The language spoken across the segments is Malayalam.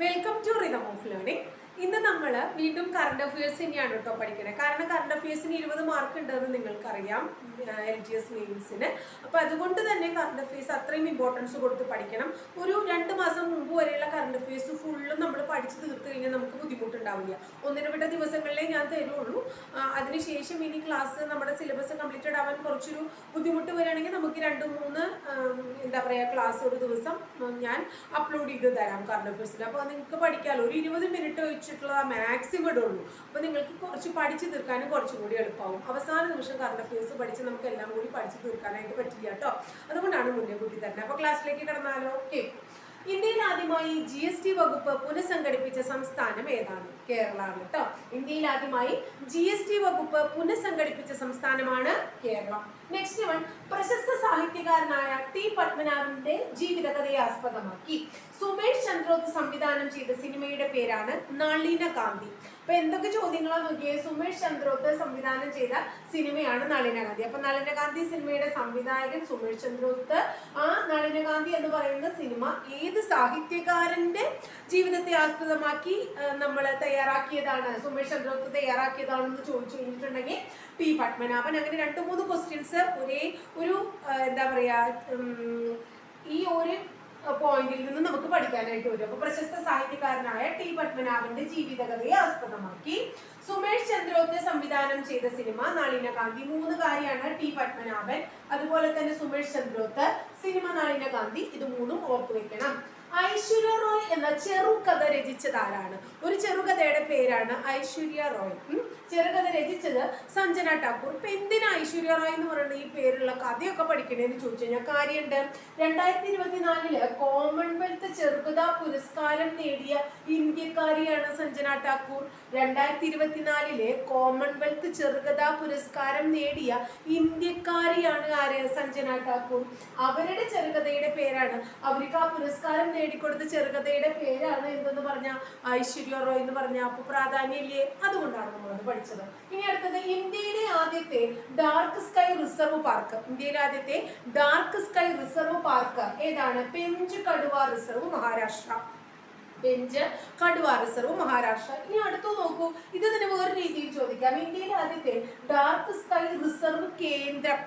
Welcome to rhythm of learning. ഇന്ന് നമ്മൾ വീണ്ടും കറണ്ട് അഫയേഴ്സ് തന്നെയാണ് കേട്ടോ പഠിക്കുന്നത്. കാരണം കറണ്ട് അഫയേഴ്സിന് 20 മാർക്ക് ഉണ്ടെന്ന് നിങ്ങൾക്കറിയാം LGS മെയിൻസിന്. അപ്പോൾ അതുകൊണ്ട് തന്നെ കറണ്ട് അഫയേഴ്സ് അത്രയും ഇമ്പോർട്ടൻസ് കൊടുത്ത് പഠിക്കണം. ഒരു 2 മാസം മുമ്പ് വരെയുള്ള കറണ്ട് അഫയേഴ്സ് ഫുള്ളും നമ്മൾ പഠിച്ച് തീർത്ത് കഴിഞ്ഞാൽ നമുക്ക് ബുദ്ധിമുട്ടുണ്ടാവില്ല. ഒന്നിടവിട്ട ദിവസങ്ങളിലേ ഞാൻ തരുള്ളൂ. അതിനുശേഷം ഇനി ക്ലാസ് നമ്മുടെ സിലബസ് കംപ്ലീറ്റഡ് ആവാൻ കുറച്ചൊരു ബുദ്ധിമുട്ട് വരികയാണെങ്കിൽ നമുക്ക് 2-3 എന്താ പറയുക ക്ലാസ് ഒരു ദിവസം ഞാൻ അപ്ലോഡ് ചെയ്ത് തരാം കറണ്ട് അഫയേഴ്സിൽ. അപ്പോൾ നിങ്ങൾക്ക് പഠിക്കാമല്ലോ. ഒരു 20 മിനിറ്റ് വെച്ചിട്ടുള്ള മാക്സിമം ഇടുള്ളൂ. അപ്പോൾ നിങ്ങൾക്ക് കുറച്ച് പഠിച്ച് തീർക്കാനും കുറച്ചും കൂടി എളുപ്പമാവും. അവസാന നിമിഷം കറണ്ട് അഫയേഴ്സ് പഠിച്ച് നമുക്ക് എല്ലാം കൂടി പഠിച്ച് തീർക്കാനായിട്ട് പറ്റില്ല കേട്ടോ. അതുകൊണ്ടാണ് മുന്നേ കൂട്ടി തരുന്നത്. അപ്പോൾ ക്ലാസ്സിലേക്ക് കടന്നാലോ? ഓക്കെ. ഇന്ത്യയിൽ ആദ്യമായി GST വകുപ്പ് പുനഃസംഘടിപ്പിച്ച സംസ്ഥാനം ഏതാണ്? കേരള ആണ് കേട്ടോ. ഇന്ത്യയിൽ ആദ്യമായി GST വകുപ്പ് പുനഃസംഘടിപ്പിച്ച സംസ്ഥാനമാണ് കേരളം. നെക്സ്റ്റ് വൺ, പ്രശസ്ത സാഹിത്യകാരനായ ടി പത്മനാഭന്റെ ജീവിതകഥയെ ആസ്പദമാക്കി സുമേഷ് ചന്ദ്രോത്ത് സംവിധാനം ചെയ്ത സിനിമയുടെ പേരാണ് നളിനകാന്തി. അപ്പൊ എന്തൊക്കെ ചോദ്യങ്ങളാണ് നോക്കിയേ. സുമേഷ് ചന്ദ്രോത്ത് സംവിധാനം ചെയ്ത സിനിമയാണ് നളിനകാന്തി. അപ്പൊ നളിനകാന്തി സിനിമയുടെ സംവിധായകൻ സുമേഷ് ചന്ദ്രോത്ത്. ആ നളിനകാന്തി എന്ന് പറയുന്ന സിനിമ ഏത് സാഹിത്യകാരന്റെ ജീവിതത്തെ ആസ്പദമാക്കി നമ്മൾ തയ്യാറാക്കിയതാണ്, സുമേഷ് ചന്ദ്രോത്ത് തയ്യാറാക്കിയതാണെന്ന് ചോദിച്ചു കഴിഞ്ഞിട്ടുണ്ടെങ്കിൽ ടി പത്മനാഭൻ. അങ്ങനെ 2-3 ക്വസ്റ്റ്യൻസ് ഒരേ ഒരു എന്താ പറയാ ഈ ഒരു പോയിന്റിൽ നിന്ന് നമുക്ക് പഠിക്കാനായിട്ട് വരും. അപ്പൊ പ്രശസ്ത സാഹിത്യകാരനായ ടി പത്മനാഭന്റെ ജീവിതകഥയെ ആസ്പദമാക്കി സുമേഷ് ചന്ദ്രോത്ത് സംവിധാനം ചെയ്ത സിനിമ നളിനകാന്തി. 3 കാര്യമാണ് ടി പത്മനാഭൻ, അതുപോലെ തന്നെ സുമേഷ് ചന്ദ്രോത്ത്, സിനിമ നളിനകാന്തി. ഇത് 3ഉം ഓർത്തു വെക്കണം. ഐശ്വര്യ റോയ് എന്ന ചെറുകഥ രചിച്ചത് ആരാണ്? ഒരു ചെറുകഥയുടെ പേരാണ് ഐശ്വര്യ റോയ്. ചെറുകഥ രചിച്ചത് സഞ്ജന ഠാക്കൂർ. ഇപ്പൊ എന്തിനാ ഐശ്വര്യ റോയ് എന്ന് പറയുന്ന ഈ പേരുള്ള കഥയൊക്കെ പഠിക്കണേന്ന് ചോദിച്ചു കഴിഞ്ഞാൽ കാര്യമുണ്ട്. 2024 കോമൺവെൽത്ത് ചെറുകഥാ പുരസ്കാരം നേടിയ ഇന്ത്യക്കാരിയാണ് സഞ്ജന ഠാക്കൂർ. 2024 കോമൺവെൽത്ത് ചെറുകഥാ പുരസ്കാരം നേടിയ ഇന്ത്യക്കാരിയാണ് ആര്? സഞ്ജന ഠാക്കൂർ. അവരുടെ ചെറുകഥയുടെ പേരാണ്, അവർക്ക് ആ പുരസ്കാരം നേടിക്കൊടുത്ത ചെറുകഥയുടെ പേരാണ് എന്തെന്ന് പറഞ്ഞ ഐശ്വര്യ റോയ് എന്ന് പറഞ്ഞ. അപ്പൊ പ്രാധാന്യമില്ലേ? അതുകൊണ്ടാണ് നമ്മളത് പഠിച്ചത്. ഇനി അടുത്തത്, ഇന്ത്യയിലെ ആദ്യത്തെ ഡാർക്ക് സ്കൈ റിസർവ് പാർക്ക്. ഇന്ത്യയിലെ ആദ്യത്തെ ഡാർക്ക് സ്കൈ റിസർവ് പാർക്ക് ഏതാണ്? പെഞ്ച് കടുവ റിസർവ്, മഹാരാഷ്ട്ര. പെഞ്ച് കടുവ റിസർവ്, മഹാരാഷ്ട്ര. ഇനി അടുത്ത് നോക്കൂ, ഇത് തന്നെ വേറെ രീതിയിൽ ചോദിക്കാം. ഇന്ത്യയിലെ ആദ്യത്തെ ഡാർക്ക് സ്കൈ റിസർവ് കേന്ദ്രം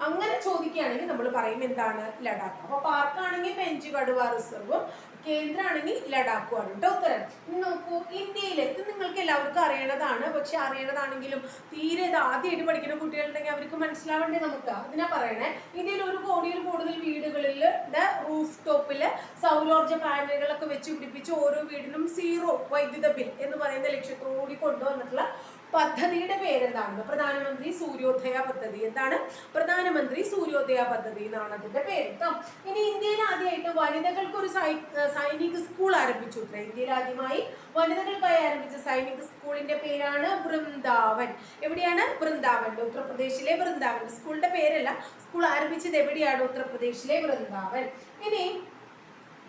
അങ്ങനെ ചോദിക്കുകയാണെങ്കിൽ നമ്മൾ പറയും എന്താണ്? ലഡാക്ക്. അപ്പൊ പാർക്കാണെങ്കിൽ പെഞ്ച് കടുവ റിസർവും, കേന്ദ്രമാണെങ്കിൽ ലഡാക്കുമാണ് കേട്ടോ ഉത്തരം. ഇനി നോക്കൂ, ഇന്ത്യയിലെ, ഇത് നിങ്ങൾക്ക് എല്ലാവർക്കും അറിയണതാണ്, പക്ഷെ അറിയണതാണെങ്കിലും തീരെ ഇത് ആദ്യമായിട്ട് പഠിക്കുന്ന കുട്ടികളുണ്ടെങ്കിൽ അവർക്ക് മനസ്സിലാവേണ്ടേ നമുക്ക്. അതിനാ പറയണേ. ഇന്ത്യയിൽ 1 കോടിയിൽ കൂടുതൽ വീടുകളിൽ റൂഫ് ടോപ്പില് സൗരോർജ്ജ പാനലുകളൊക്കെ വെച്ച് പിടിപ്പിച്ച് ഓരോ വീടിനും 0 വൈദ്യുത ബിൽ എന്ന് പറയുന്ന ലക്ഷ്യത്തോടെ കൊണ്ടുവന്നിട്ടുള്ള പദ്ധതിയുടെ പേരെന്താണ്? പ്രധാനമന്ത്രി സൂര്യോദയ പദ്ധതി. എന്താണ്? പ്രധാനമന്ത്രി സൂര്യോദയ പദ്ധതി എന്നാണ് അതിന്റെ പേര് കേട്ടോ. ഇനി ഇന്ത്യയിൽ ആദ്യമായിട്ട് വനിതകൾക്ക് ഒരു സൈനിക സ്കൂൾ ആരംഭിച്ചു. ഇന്ത്യയിൽ ആദ്യമായി വനിതകൾക്കായി ആരംഭിച്ച സൈനിക സ്കൂളിന്റെ പേരാണ് വൃന്ദാവൻ. എവിടെയാണ്? വൃന്ദാവൻ, ഉത്തർപ്രദേശിലെ വൃന്ദാവൻ. സ്കൂളിന്റെ പേരല്ല, സ്കൂൾ ആരംഭിച്ചത് എവിടെയാണ്? ഉത്തർപ്രദേശിലെ വൃന്ദാവൻ. ഇനി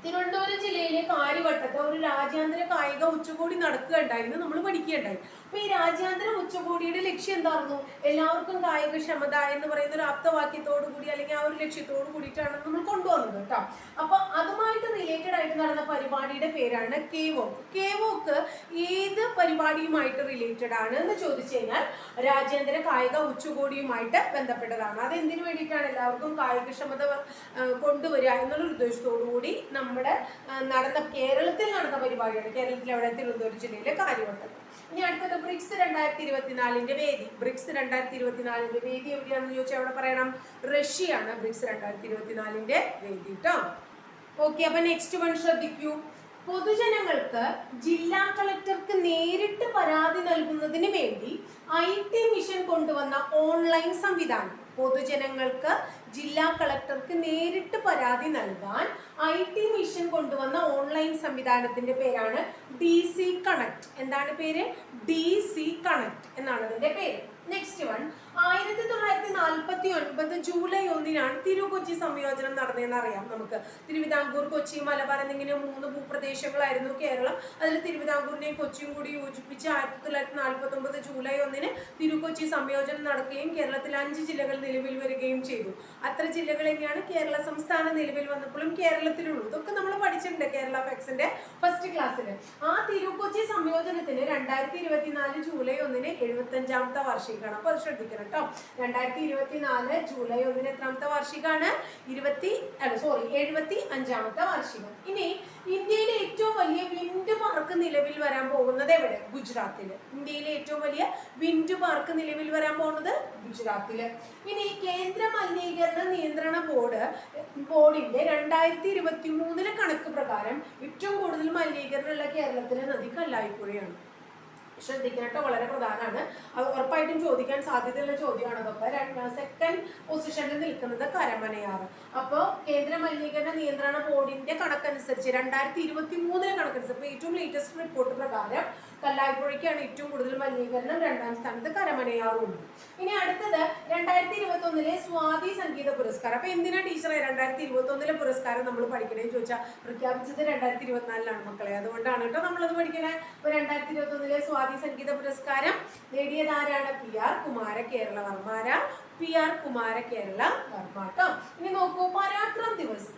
തിരുവനന്തപുരം ജില്ലയിലെ കാര്യവട്ടത്ത് ഒരു രാജ്യാന്തര കായിക ഉച്ചകോടി നടക്കുകയുണ്ടായിരുന്നു, നമ്മൾ പഠിക്കുകയുണ്ടായി. അപ്പൊ ഈ രാജ്യാന്തര ഉച്ചകോടിയുടെ ലക്ഷ്യം എന്തായിരുന്നു? എല്ലാവർക്കും കായികക്ഷമത എന്ന് പറയുന്ന ഒരു ആപ്തവാക്യത്തോടു കൂടി അല്ലെങ്കിൽ ആ ഒരു ലക്ഷ്യത്തോടു കൂടിയിട്ടാണ് നമ്മൾ കൊണ്ടുവന്നത് കേട്ടോ. അപ്പൊ അതുമായിട്ട് റിലേറ്റഡ് ആയിട്ട് നടന്ന പരിപാടിയുടെ പേരാണ് കേവോക്ക്. കേവോക്ക് ഏത് പരിപാടിയുമായിട്ട് റിലേറ്റഡ് ആണ് എന്ന് ചോദിച്ചു കഴിഞ്ഞാൽ രാജ്യാന്തര കായിക ഉച്ചകോടിയുമായിട്ട് ബന്ധപ്പെട്ടതാണ്. അത് എന്തിനു വേണ്ടിയിട്ടാണ്? എല്ലാവർക്കും കായികക്ഷമത കൊണ്ടുവരിക എന്നുള്ള ഉദ്ദേശത്തോടു കൂടി നമ്മുടെ കേരളത്തിൽ നടന്ന പരിപാടിയാണ്. കേരളത്തിൽ അവിടെ തിരുവനന്തപുരം ജില്ലയിലെ കാര്യവട്ടം. ഇനി അടുത്തത് ബ്രിക്സ് 2024 വേദി. ബ്രിക്സ് 2024 വേദി എവിടെയാണെന്ന് ചോദിച്ചാൽ അവിടെ പറയണം റഷ്യയാണ് ബ്രിക്സ് 2024 വേദി കേട്ടോ. ഓക്കെ. അപ്പൊ നെക്സ്റ്റ് വൺ ശ്രദ്ധിക്കൂ. പൊതുജനങ്ങൾക്ക് ജില്ലാ കളക്ടർക്ക് നേരിട്ട് പരാതി നൽകുന്നതിന് വേണ്ടി IT മിഷൻ കൊണ്ടുവന്ന ഓൺലൈൻ സംവിധാനം. പൊതുജനങ്ങൾക്ക് ജില്ലാ കളക്ടർക്ക് നേരിട്ട് പരാതി നൽകാൻ IT മിഷൻ കൊണ്ടുവന്ന ഓൺലൈൻ സംവിധാനത്തിന്റെ പേരാണ് DC കണക്ട്. എന്താണ് പേര്? DC കണക്ട് എന്നാണ് അതിന്റെ പേര്. നെക്സ്റ്റ് വൺ, 1949 ജൂലൈ 1 തിരു-കൊച്ചി സംയോജനം നടന്നതെന്ന് അറിയാം നമുക്ക്. തിരുവിതാംകൂർ, കൊച്ചി, മലബാർ എന്നിങ്ങനെ 3 ഭൂപ്രദേശങ്ങളായിരുന്നു കേരളം. അതിൽ തിരുവിതാംകൂറിനെയും കൊച്ചിയും കൂടി യോജിപ്പിച്ച് 1949 ജൂലൈ 1 തിരു-കൊച്ചി സംയോജനം നടക്കുകയും കേരളത്തിൽ 5 ജില്ലകൾ നിലവിൽ വരികയും ചെയ്തു. അത്ര ജില്ലകൾ തന്നെയാണ് കേരള സംസ്ഥാനം നിലവിൽ വന്നപ്പോഴും കേരളത്തിലുള്ളൂ. ഇതൊക്കെ നമ്മൾ പഠിച്ചിട്ടുണ്ട് കേരള ഫാക്സിന്റെ ഫസ്റ്റ് ഫസ്റ്റ് ക്ലാസ്സിൽ. ആ തിരുക്കൊച്ചി സംയോജനത്തിന് 2024 ജൂലൈ 1 75ാമത്തെ വാർഷികമാണ്. അപ്പൊ അത് ശ്രദ്ധിക്കണം കേട്ടോ. 2024 ജൂലൈ 1 എത്രാമത്തെ വാർഷികമാണ്? 75ാമത്തെ വാർഷികം. ഇനി ഇന്ത്യയിലെ ഏറ്റവും വലിയ വിൻഡ് പാർക്ക് നിലവിൽ വരാൻ പോകുന്നത് എവിടെ? ഗുജറാത്തില്. ഇന്ത്യയിലെ ഏറ്റവും വലിയ വിൻഡ് പാർക്ക് നിലവിൽ വരാൻ പോകുന്നത് ഗുജറാത്തില്. ഇനി കേന്ദ്ര മലിനീകരണ നിയന്ത്രണ ബോർഡിന്റെ 2023 കണക്ക് പ്രകാരം ഏറ്റവും കൂടുതൽ മലിനീകരണമുള്ള കേരളത്തിലെ നദി കല്ലായിപ്പുഴയാണ്. ശ്രദ്ധിക്കണം കേട്ടോ, വളരെ പ്രധാനമാണ്. അത് ഉറപ്പായിട്ടും ചോദിക്കാൻ സാധ്യതയുള്ള ചോദ്യമാണ്. അതൊക്കെ സെക്കൻഡ് പൊസിഷനിൽ നിൽക്കുന്നത് കരമനയാറ്. അപ്പോൾ കേന്ദ്ര മലിനീകരണ നിയന്ത്രണ ബോർഡിന്റെ കണക്കനുസരിച്ച് 2023 കണക്കനുസരിച്ച് ഏറ്റവും ലേറ്റസ്റ്റ് റിപ്പോർട്ട് പ്രകാരം കല്ലായിപ്പുഴയ്ക്കാണ് ഏറ്റവും കൂടുതൽ മലിനീകരണം, രണ്ടാം സ്ഥാനത്ത് കരമനയാറും ഉണ്ട്. ഇനി അടുത്തത് 2021 സ്വാതി സംഗീത പുരസ്കാരം. അപ്പൊ എന്തിനാ ടീച്ചറെ 2021 പുരസ്കാരം നമ്മൾ പഠിക്കണേന്ന് ചോദിച്ചാൽ പ്രഖ്യാപിച്ചത് 2024 മക്കളെ. അതുകൊണ്ടാണ് കേട്ടോ നമ്മളത് പഠിക്കണേ. അപ്പൊ 2021 സ്വാതി സംഗീത പുരസ്കാരം നേടിയത് ആരാണ്? PR കുമാര കേരള വർമ്മ. PR കുമാര കേരള വർമ്മ കേട്ടോ. ഇനി നോക്കൂ, പരാക്രം ദിവസ്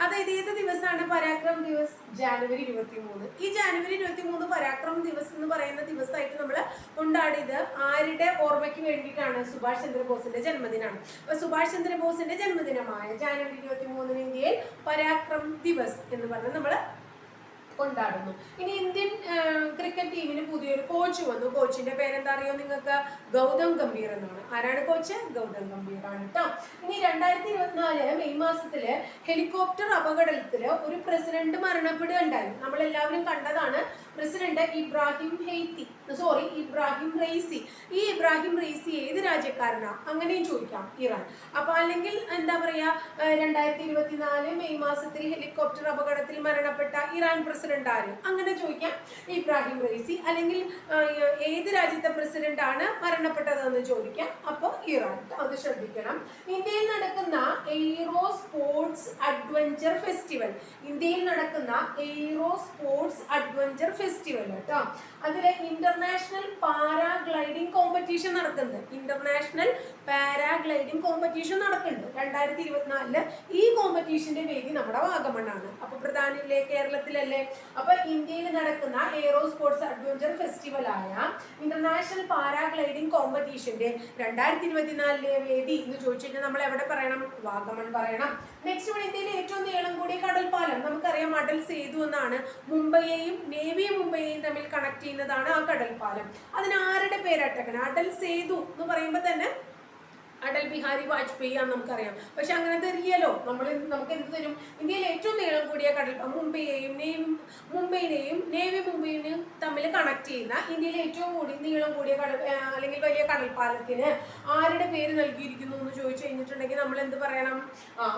അതായത് ഏത് ദിവസമാണ് പരാക്രം ദിവസ്? ജാനുവരി 23. ഈ ജാനുവരി 23 പരാക്രം ദിവസ് എന്ന് പറയുന്ന ദിവസമായിട്ട് നമ്മൾ കൊണ്ടാടിയത് ആരുടെ ഓർമ്മയ്ക്ക് വേണ്ടിയിട്ടാണ്? സുഭാഷ് ചന്ദ്രബോസിന്റെ ജന്മദിനമാണ്. അപ്പൊ സുഭാഷ് ചന്ദ്രബോസിന്റെ ജന്മദിനമായ ജാനുവരി 23 ഇന്ത്യയിൽ പരാക്രം ദിവസ് എന്ന് പറഞ്ഞ് നമ്മൾ കൊണ്ടാടുന്നു. ഇനി ഇന്ത്യൻ ക്രിക്കറ്റ് ടീമിന് പുതിയൊരു കോച്ച് വന്നു. കോച്ചിന്റെ പേരെന്താ അറിയോ നിങ്ങൾക്ക്? ഗൗതം ഗംഭീർ എന്നാണ്. ആരാണ് കോച്ച്? ഗൗതം ഗംഭീർ ആണ് കേട്ടോ. ഇനി 2024 മെയ് മാസത്തില് ഹെലികോപ്റ്റർ അപകടത്തില് ഒരു പ്രസിഡന്റ് മരണപ്പെടുകയുണ്ടായി. നമ്മൾ എല്ലാവരും കണ്ടതാണ്. President Ebrahim Raisi. ഈ ഇബ്രാഹിം റൈസി ഏത് രാജ്യക്കാരനാ? അങ്ങനെയും ചോദിക്കാം. ഇറാൻ. അപ്പൊ അല്ലെങ്കിൽ എന്താ പറയാ, 2024 മെയ് മാസത്തിൽ ഹെലികോപ്റ്റർ അപകടത്തിൽ മരണപ്പെട്ട ഇറാൻ പ്രസിഡന്റ് ആര്? അങ്ങനെ ചോദിക്കാം. Ebrahim Raisi. അല്ലെങ്കിൽ ഏത് രാജ്യത്തെ പ്രസിഡന്റ് ആണ് മരണപ്പെട്ടതെന്ന് ചോദിക്കാം. അപ്പോൾ ഇറാൻ. അത് ശ്രദ്ധിക്കണം. ഇന്ത്യയിൽ നടക്കുന്ന എയ്റോ സ്പോർട്സ് അഡ്വഞ്ചർ ഫെസ്റ്റിവൽ. ഇന്ത്യയിൽ നടക്കുന്ന എയ്റോ സ്പോർട്സ് അഡ്വഞ്ചർ ഫെസ്റ്റിവൽ കേട്ടോ. അതിലെ ഇന്റർനാഷണൽ പാരാഗ്ലൈഡിംഗ് കോമ്പറ്റീഷൻ നടക്കുന്നുണ്ട്. ഇന്റർനാഷണൽ പാരാഗ്ലൈഡിംഗ് കോമ്പറ്റീഷൻ നടക്കുന്നുണ്ട് 2024. ഈ കോമ്പറ്റീഷന്റെ വേദി നമ്മുടെ വാഗമണ്ണാണ്. അപ്പൊ പ്രധാനമല്ലേ, കേരളത്തിലല്ലേ. അപ്പൊ ഇന്ത്യയിൽ നടക്കുന്ന എയ്റോ സ്പോർട്സ് അഡ്വഞ്ചർ ഫെസ്റ്റിവലായ ഇന്റർനാഷണൽ പാരാഗ്ലൈഡിംഗ് കോമ്പറ്റീഷന്റെ 2024 വേദി എന്ന് ചോദിച്ചു കഴിഞ്ഞാൽ നമ്മൾ എവിടെ പറയണം? വാഗമൺ പറയണം. നെക്സ്റ്റ് വൺ, ഇന്ത്യയിലെ ഏറ്റവും നീളം കൂടിയ കടൽപ്പാലം. നമുക്കറിയാം അടൽ സേതു എന്നാണ്. മുംബൈയെയും നേവി മുംബൈയെയും തമ്മിൽ കണക്ട് ചെയ്യുന്നതാണ് ആ കടൽപ്പാലം. അതിന് ആരുടെ പേരട്ടക്കണം? അടൽ സേതു എന്ന് പറയുമ്പോൾ തന്നെ അടൽ ബിഹാരി വാജ്പേയി ആണെന്ന് നമുക്കറിയാം. പക്ഷെ അങ്ങനെ തരികയല്ലോ. നമുക്ക് എന്ത് തരും? ഇന്ത്യയിൽ ഏറ്റവും നീളം കൂടിയ കടൽപ്പാലം മുംബൈയെയും നേവി മുംബൈയും തമ്മിൽ കണക്ട് ചെയ്യുന്ന ഇന്ത്യയിലെ ഏറ്റവും നീളം കൂടിയ അല്ലെങ്കിൽ വലിയ കടൽപ്പാലത്തിന് ആരുടെ പേര് നൽകിയിരിക്കുന്നു എന്ന് ചോദിച്ചു കഴിഞ്ഞിട്ടുണ്ടെങ്കിൽ നമ്മൾ എന്ത് പറയണം?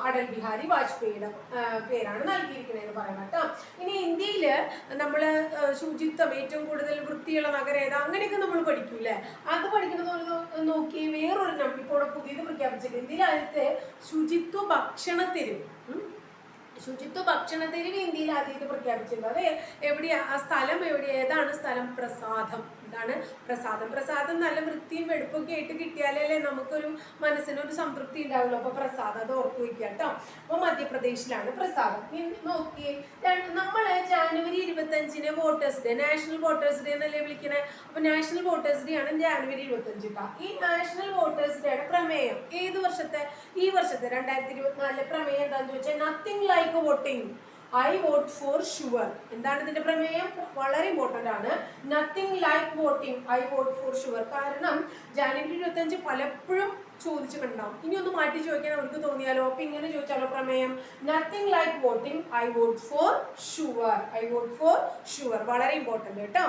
അടൽ ബിഹാരി വാജ്പേയിയുടെ പേരാണ് നൽകിയിരിക്കുന്നതെന്ന് പറയണം കേട്ടോ. ഇനി ഇന്ത്യയില് നമ്മൾ ശുചിത്വം, ഏറ്റവും കൂടുതൽ വൃത്തിയുള്ള നഗരം ഏതാ, അങ്ങനെയൊക്കെ നമ്മൾ പഠിക്കൂലേ. അത് പഠിക്കുന്നത് നോക്കി വേറൊരു ഇപ്പോൾ പുതിയത് പ്രഖ്യാപിച്ചത് ഇന്ത്യയിലെ ശുചിത്വ ഭക്ഷണത്തെരുവ്. ഇന്ത്യയിൽ ആദ്യമായിട്ട് പ്രഖ്യാപിച്ചിട്ടുണ്ട്. അത് എവിടെയാ? ആ സ്ഥലം എവിടെയാ? ഏതാണ് സ്ഥലം? പ്രസാദം. എന്താണ്? പ്രസാദം നല്ല വൃത്തിയും വെടുപ്പൊക്കെ ആയിട്ട് കിട്ടിയാലല്ലേ നമുക്കൊരു മനസ്സിനൊരു സംതൃപ്തി ഉണ്ടാവുള്ളൂ. അപ്പൊ പ്രസാദം അത് ഓർത്തു വയ്ക്കുക കേട്ടോ. അപ്പൊ മധ്യപ്രദേശിലാണ് പ്രസാദം. നോക്കിയേ, നമ്മള് January 25 voters day, national voters day എന്നല്ലേ വിളിക്കണേ. അപ്പൊ നാഷണൽ വോട്ടേഴ്സ് ഡേ ആണ് ജാനുവരി 25 കേട്ടോ. ഈ നാഷണൽ വോട്ടേഴ്സ് ഡേയുടെ പ്രമേയം ഏത് വർഷത്തെ? ഈ വർഷത്തെ 2024 പ്രമേയം എന്താണെന്ന് ചോദിച്ചാൽ nothing like voting, I vote for sure. എന്താണ് ഇതിന്റെ പ്രമേയം? വളരെ ഇമ്പോർട്ടന്റ് ആണ്. Nothing like voting, I vote for sure. കാരണം ജാനുവരി 25 പലപ്പോഴും ചോദിച്ചിട്ടുണ്ടാവും. ഇനി ഒന്ന് മാറ്റി ചോദിക്കാൻ അവർക്ക് തോന്നിയാലോ? അപ്പൊ ഇങ്ങനെ ചോദിച്ചാലോ പ്രമേയം? Nothing like voting, I vote for sure. വളരെ ഇമ്പോർട്ടന്റ് കേട്ടോ.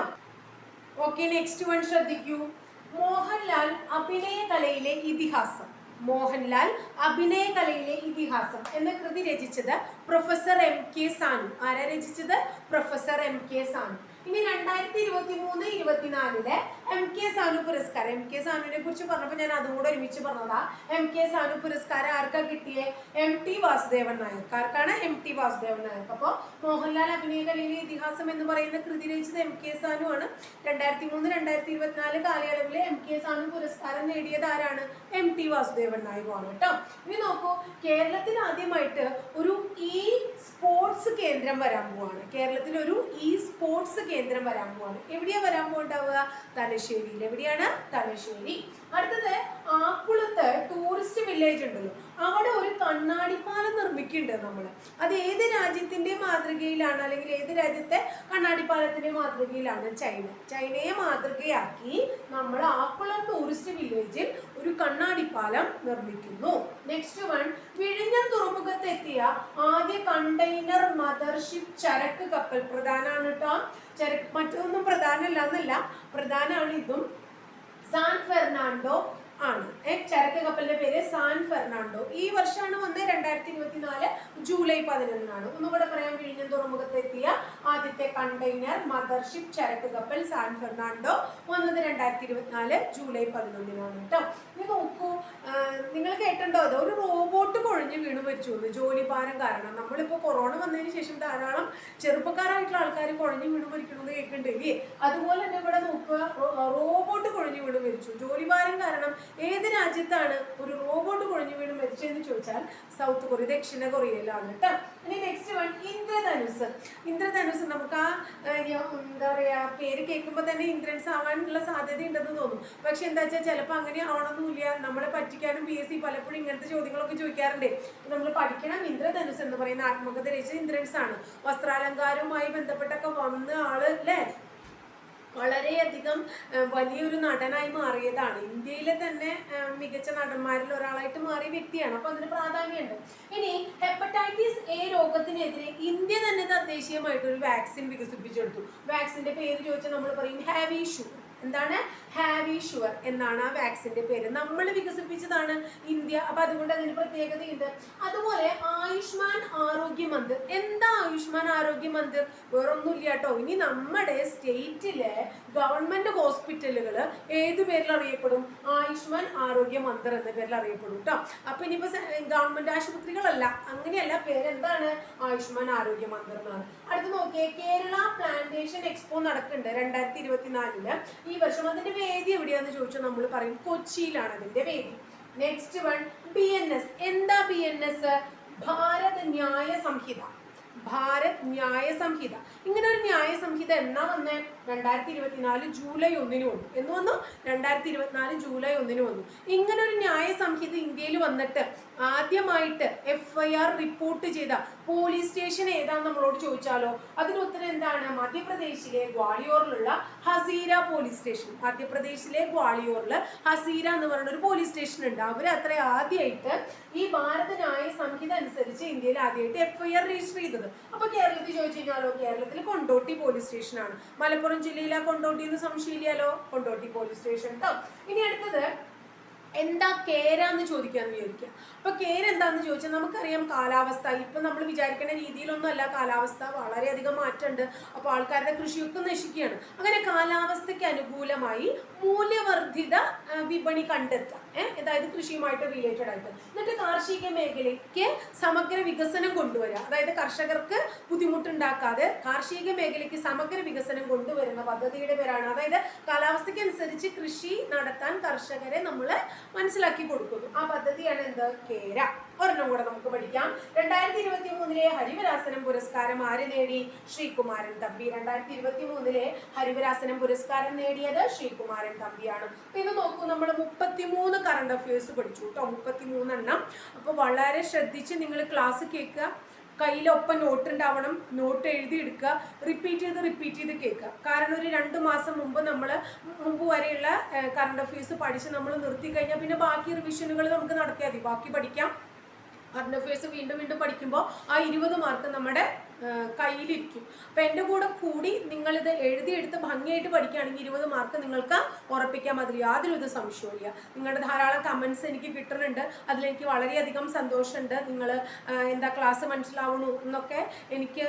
ഓക്കെ, നെക്സ്റ്റ് വൺ ശ്രദ്ധിക്കൂ. മോഹൻലാൽ അഭിനയ കലയിലെ ഇതിഹാസം എന്ന കൃതി രചിച്ചത് പ്രൊഫസർ MK സാനു. ആരാ രചിച്ചത്? Professor MK Sanu. ഇനി 2023-24 MK സാനു പുരസ്കാരം. MK സാനുവിനെ കുറിച്ച് പറഞ്ഞപ്പോൾ ഞാൻ അതും കൂടെ ഒരുമിച്ച് പറഞ്ഞതാ. MK സാനു പുരസ്കാരം ആർക്കാ കിട്ടിയേ? MT വാസുദേവൻ നായർക്ക്. ആർക്കാണ്? MT വാസുദേവൻ നായർക്ക്. അപ്പോൾ മോഹൻലാൽ അഭിനയ കലയിലെ ഇതിഹാസം എന്ന് പറയുന്ന കൃതി രചിച്ചത് MK സാനു ആണ്. 2003-2024 കാലയളവിലെ MK സാനു പുരസ്കാരം നേടിയത് ആരാണ്? MT വാസുദേവൻ നായികമാണ് കേട്ടോ. ഇനി നോക്കൂ, കേരളത്തിൽ ആദ്യമായിട്ട് ഒരു ഇ സ്പോർട്സ് കേന്ദ്രം വരാൻ പോവാണ്. കേരളത്തിൽ ഒരു ഇ സ്പോർട്സ് കേന്ദ്രം വരാൻ പോവാണ്. എവിടെയാ വരാൻ പോകണ്ടാവുക? തലശ്ശേരിയിൽ. എവിടെയാണ്? തലശ്ശേരി. അടുത്തത് ആക്കുളത്ത് ടൂറിസ്റ്റ് വില്ലേജ് ഉണ്ടല്ലോ, അവിടെ ഒരു കണ്ണാടിപ്പാലം നിർമ്മിക്കുന്നുണ്ട് നമ്മൾ. അത് ഏത് രാജ്യത്തിന്റെ മാതൃകയിലാണ്, അല്ലെങ്കിൽ ഏത് രാജ്യത്തെ കണ്ണാടിപ്പാലത്തിന്റെ മാതൃകയിലാണ്? ചൈനയെ മാതൃകയാക്കി നമ്മൾ ആക്കുളം ടൂറിസ്റ്റ് വില്ലേജിൽ ഒരു കണ്ണാടിപ്പാലം നിർമ്മിക്കുന്നു. നെക്സ്റ്റ് വൺ, വിഴിഞ്ഞം തുറമുഖത്ത് എത്തിയ ആദ്യ കണ്ടെയ്നർ മദർഷിപ്പ് ചരക്ക് കപ്പൽ. പ്രധാനമാണ് കേട്ടോ, മറ്റൊന്നും പ്രധാനമല്ല എന്നല്ല, പ്രധാനമാണ് ഇതും. സാൻ ഫെർണാണ്ടോ ആണ്. ചരക്ക് കപ്പലിന്റെ പേര് സാൻ ഫെർണാണ്ടോ. ഈ വർഷമാണ് വന്നത്, 2024 ജൂലൈ 11. ഒന്നുകൂടെ പറയാം, വിഴിഞ്ഞം തുറമുഖത്ത് എത്തിയ ആദ്യത്തെ കണ്ടെയ്നർ മദർഷിപ്പ് ചരക്ക് കപ്പൽ സാൻ ഫെർണാണ്ടോ വന്നത് 2024 ജൂലൈ 11 കേട്ടോ. ഇനി നോക്കൂ, നിങ്ങൾ കേട്ടിട്ടുണ്ടോ അത് ഒരു റോബോട്ട് കുഴഞ്ഞു വീണ് മരിച്ചു എന്ന്, ജോലിഭാരം കാരണം. നമ്മളിപ്പോ കൊറോണ വന്നതിന് ശേഷം ധാരാളം ചെറുപ്പക്കാരായിട്ടുള്ള ആൾക്കാർ കുഴഞ്ഞു വീണ് മരിക്കണമെന്ന് കേൾക്കണ്ടേ? അതുപോലെ തന്നെ ഇവിടെ നോക്കുക, റോബോട്ട് കുഴഞ്ഞു വീണ് മരിച്ചു. ജോലിഭാരം കാരണം ഏത് രാജ്യത്താണ് ഒരു റോബോട്ട് കുഴഞ്ഞു വീണ് മരിച്ചതെന്ന് ചോദിച്ചാൽ സൗത്ത് കൊറിയ, ദക്ഷിണ കൊറിയയിലാണ് കേട്ടോ. ഇനി നെക്സ്റ്റ് വൺ, ഇന്ദ്രധനുസ്. ഇന്ദ്രധനുസ് നമുക്ക് ആ എന്താ പറയാ, പേര് കേൾക്കുമ്പോൾ തന്നെ ഇന്ദ്രൻസ് ആവാനുള്ള സാധ്യത ഉണ്ടെന്ന് തോന്നും. പക്ഷെ എന്താ വെച്ചാൽ ചിലപ്പോൾ അങ്ങനെ ആവണമെന്നില്ല. നമ്മളെ പറ്റിക്കാനും PSC പലപ്പോഴും ഇങ്ങനത്തെ ചോദ്യങ്ങളൊക്കെ ചോദിക്കാറുണ്ട്. നമ്മൾ പഠിക്കണം, ഇന്ദ്രധനുസ് എന്ന് പറയുന്ന ആത്മകഥ രചിച്ച ഇന്ദ്രൻസ് ആണ്. വസ്ത്രാലങ്കാരവുമായി ബന്ധപ്പെട്ടൊക്കെ വന്ന ആള് അല്ലേ, വളരെയധികം വലിയൊരു നടനായി മാറിയതാണ്. ഇന്ത്യയിലെ തന്നെ മികച്ച നടന്മാരിൽ ഒരാളായിട്ട് മാറിയ വ്യക്തിയാണ്. അപ്പൊ അതിന് പ്രാധാന്യമുണ്ട്. ഇനി ഹെപ്പറ്റൈറ്റിസ് എ രോഗത്തിനെതിരെ ഇന്ത്യ തന്നെ തദ്ദേശീയമായിട്ട് ഒരു വാക്സിൻ വികസിപ്പിച്ചെടുത്തു. വാക്സിന്റെ പേര് ചോദിച്ചാൽ നമ്മൾ പറയും ഹാവിഷുവർ. എന്താണ്? ഹാവിഷുവർ എന്നാണ് ആ വാക്സിന്റെ പേര്. നമ്മൾ വികസിപ്പിച്ചതാണ് ഇന്ത്യ. അപ്പൊ അതുകൊണ്ട് അതിന് പ്രത്യേകതയുണ്ട്. അതുപോലെ ആയുഷ്മാൻ ആരോഗ്യ മന്ദിർ. എന്താ ആയുഷ്മാൻ ആരോഗ്യ മന്ദിർ? വേറൊന്നുമില്ല കേട്ടോ. ഇനി നമ്മുടെ സ്റ്റേറ്റിലെ ഗവൺമെന്റ് ഹോസ്പിറ്റലുകൾ ഏത് പേരിൽ അറിയപ്പെടും? ആയുഷ്മാൻ ആരോഗ്യ മന്ദിർ എന്ന പേരിൽ അറിയപ്പെടും കേട്ടോ. അപ്പൊ ഇനിയിപ്പോ ഗവൺമെന്റ് ആശുപത്രികളല്ല, അങ്ങനെയല്ല, പേരെന്താണ്? ആയുഷ്മാൻ ആരോഗ്യ മന്ദിർ എന്നാണ്. അടുത്ത് നോക്കിയേ, കേരള പ്ലാന്റേഷൻ എക്സ്പോ നടക്കുന്നുണ്ട് 2024 ഈ വർഷം. അതിന്റെ വേദി എവിടെയാന്ന് ചോദിച്ചാൽ നമ്മൾ പറയും കൊച്ചിയിലാണ് അതിന്റെ വേദി. Next one, BNS. എന്താ BNS? ഭാരത് ന്യായ സംഹിത. ഭാരത് ന്യായ സംഹിത. ഇങ്ങനെ ഒരു ന്യായ സംഹിത എന്നാ വന്നേ? 2024 ജൂലൈ 1 വന്നു. എന്ന് വന്നു? 2024 ജൂലൈ 1 വന്നു. ഇങ്ങനെ ഒരു ന്യായ സംഹിത ഇന്ത്യയിൽ വന്നിട്ട് ആദ്യമായിട്ട് FIR റിപ്പോർട്ട് ചെയ്ത പോലീസ് സ്റ്റേഷൻ ഏതാന്ന് നമ്മളോട് ചോദിച്ചാലോ അതിന് ഉത്തരം എന്താണ്? മധ്യപ്രദേശിലെ ഗ്വാളിയോറിലുള്ള ഹസീര പോലീസ് സ്റ്റേഷൻ. മധ്യപ്രദേശിലെ ഗ്വാളിയോറിൽ ഹസീര എന്ന് പറയുന്ന ഒരു പോലീസ് സ്റ്റേഷൻ ഉണ്ട്. അവർ അത്ര ആദ്യമായിട്ട് ഈ ഭാരത ന്യായ സംഹിത അനുസരിച്ച് ഇന്ത്യയിൽ ആദ്യമായിട്ട് FIR രജിസ്റ്റർ ചെയ്തത്. അപ്പൊ കേരളത്തിൽ ചോദിച്ചു കഴിഞ്ഞാലോ, കേരളത്തിൽ കൊണ്ടോട്ടി പോലീസ് സ്റ്റേഷൻ ആണ്. മലപ്പുറം ജില്ലയിലെ കൊണ്ടോട്ടി എന്ന് സംശയമില്ലല്ലോ, കൊണ്ടോട്ടി പോലീസ് സ്റ്റേഷൻ കേട്ടോ. ഇനി അടുത്തത് എന്താ കേരാന്ന് ചോദിക്കാന്ന് വിചാരിക്കുക. അപ്പൊ കേര എന്താന്ന് ചോദിച്ചാൽ നമുക്കറിയാം കാലാവസ്ഥ ഇപ്പൊ നമ്മൾ വിചാരിക്കുന്ന രീതിയിലൊന്നും അല്ല. കാലാവസ്ഥ വളരെയധികം മാറ്റമുണ്ട്. അപ്പൊ ആൾക്കാരുടെ കൃഷിയൊക്കെ നശിക്കുകയാണ്. അങ്ങനെ കാലാവസ്ഥയ്ക്ക് അനുകൂലമായി മൂല്യവർദ്ധിത വിപണി കണ്ടെത്തുക, അതായത് കൃഷിയുമായിട്ട് റിലേറ്റഡ് ആയിട്ട്. എന്നിട്ട് കാർഷിക മേഖലയ്ക്ക് സമഗ്ര വികസനം കൊണ്ടുവരിക. അതായത് കർഷകർക്ക് ബുദ്ധിമുട്ടുണ്ടാക്കാതെ കാർഷിക മേഖലയ്ക്ക് സമഗ്ര വികസനം കൊണ്ടുവരുന്ന പദ്ധതിയുടെ പേരാണ്. അതായത് കാലാവസ്ഥയ്ക്ക് അനുസരിച്ച് കൃഷി നടത്താൻ കർഷകരെ നമ്മൾ മനസ്സിലാക്കി കൊടുക്കുന്നു. ആ പദ്ധതിയാണ് എന്ത്? കേര. ഒരെണ്ണം കൂടെ നമുക്ക് പഠിക്കാം. 2023 ഹരിവരാസനം പുരസ്കാരം ആര് നേടി? ശ്രീകുമാരൻ തമ്പി. 2023 ഹരിവരാസനം പുരസ്കാരം നേടിയത് ശ്രീകുമാരൻ തമ്പിയാണ്. ഇത് നോക്കൂ, നമ്മൾ 33 കറണ്ട് അഫയേഴ്സ് പഠിച്ചു കേട്ടോ, 33 എണ്ണം. അപ്പൊ വളരെ ശ്രദ്ധിച്ച് നിങ്ങൾ ക്ലാസ് കേൾക്കുക. കയ്യിലൊപ്പം നോട്ട് ഉണ്ടാവണം. നോട്ട് എഴുതി എടുക്കുക. റിപ്പീറ്റ് ചെയ്ത് കേൾക്കുക. കാരണം ഒരു 2 മാസം മുമ്പ് വരെയുള്ള കറണ്ട് അഫയേഴ്സ് പഠിച്ച് നമ്മൾ നിർത്തി കഴിഞ്ഞാൽ പിന്നെ ബാക്കി റിവിഷനുകൾ നമുക്ക് നടത്തിയാൽ മതി. ബാക്കി പഠിക്കാം. കറണ്ട് അഫയേഴ്സ് വീണ്ടും പഠിക്കുമ്പോൾ ആ 20 മാർക്ക് നമ്മുടെ കയ്യിലിരിക്കും. അപ്പം എൻ്റെ കൂടി നിങ്ങളിത് എഴുതിയെടുത്ത് ഭംഗിയായിട്ട് പഠിക്കുകയാണെങ്കിൽ 20 മാർക്ക് നിങ്ങൾക്ക് ഉറപ്പിക്കാൻ അതിൽ യാതൊരു സംശയമില്ല. നിങ്ങളുടെ ധാരാളം കമൻസ് എനിക്ക് കിട്ടുന്നുണ്ട്. അതിലെനിക്ക് വളരെയധികം സന്തോഷമുണ്ട്. നിങ്ങൾ എന്താ ക്ലാസ് മനസ്സിലാവണു എന്നൊക്കെ എനിക്ക്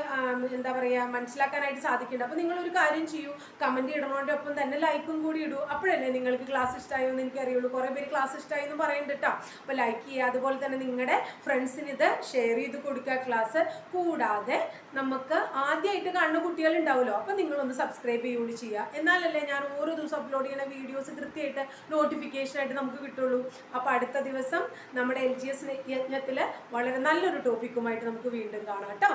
എന്താ പറയുക മനസ്സിലാക്കാനായിട്ട് സാധിക്കുന്നുണ്ട്. അപ്പോൾ നിങ്ങളൊരു കാര്യം ചെയ്യൂ, കമൻറ്റ് ഇടണോൻ്റെ ഒപ്പം തന്നെ ലൈക്കും കൂടി ഇടൂ. അപ്പോഴല്ലേ നിങ്ങൾക്ക് ക്ലാസ് ഇഷ്ടമായോ എന്ന് എനിക്കറിയുള്ളൂ. കുറേ പേര് ക്ലാസ് ഇഷ്ടമായി എന്ന് പറയുന്നുണ്ട് കേട്ടോ. അപ്പോൾ ലൈക്ക് ചെയ്യുക. അതുപോലെ തന്നെ നിങ്ങളുടെ ഫ്രണ്ട്സിന് ഇത് ഷെയർ ചെയ്ത് കൊടുക്കുക ക്ലാസ്. കൂടാതെ നമുക്ക് ആദ്യമായിട്ട് കാണുന്ന കുട്ടികൾ ഉണ്ടാവുമല്ലോ, അപ്പം നിങ്ങളൊന്ന് സബ്സ്ക്രൈബ് ചെയ്യുകയും ചെയ്യുക. എന്നാലല്ലേ ഞാൻ ഓരോ ദിവസം അപ്ലോഡ് ചെയ്യുന്ന വീഡിയോസ് കൃത്യമായിട്ട് നോട്ടിഫിക്കേഷനായിട്ട് നമുക്ക് കിട്ടുള്ളൂ. അപ്പോൾ അടുത്ത ദിവസം നമ്മുടെ LGS യജ്ഞത്തിൽ വളരെ നല്ലൊരു ടോപ്പിക്കുമായിട്ട് നമുക്ക് വീണ്ടും കാണാം കേട്ടോ.